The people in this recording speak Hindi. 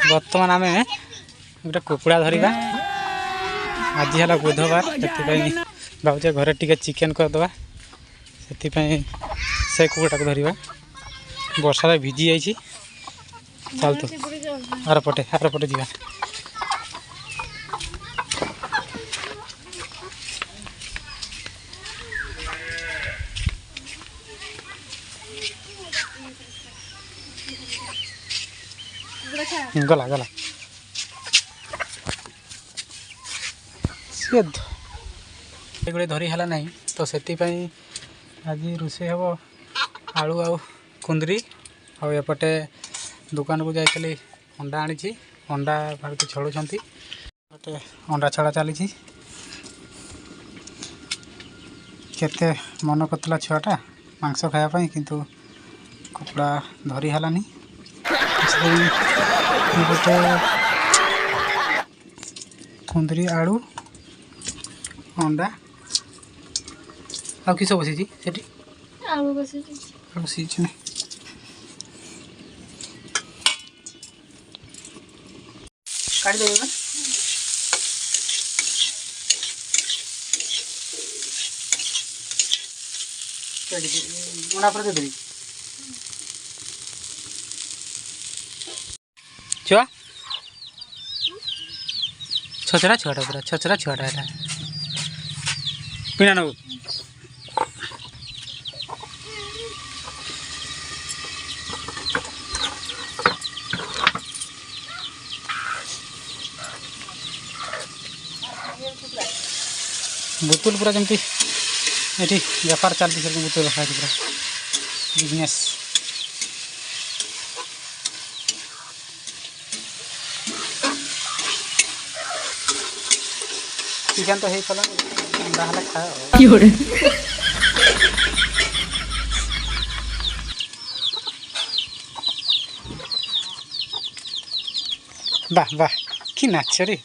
बर्तमान आम गोटे कुकुड़ा धरवा आज है बुधवार से भावचे घरे टी चिकेन करदे से कुकुड़ा को धरवा वर्षा भिजी जाइए चल तो आर पटे जा गला गला सी गुड़े धरी है ना तो से आज रोषे हम आलू आउ कुंदरी आउपटे दुकान को जाइली अंडा आनी अंडा भारत छड़ुंट गोटे अंडा छड़ा चली केते मन करता छुआटा मांस खायापी किंतु कुकुड़ा धरी है गोटे कुंदरी आलू अंडा आ किस बसी से आलू बसी काट देगा अंडा पर दे देवी छुआ छचरा छुआटा पूरा छचरा छुआटा है पिना नब बुतुल पूरा जमती ये व्यापार चलती से बुतुल रखा पूरा बिजनेस चिकेन तो है कल अंडा हला खाए वाह वाह कि नाच रे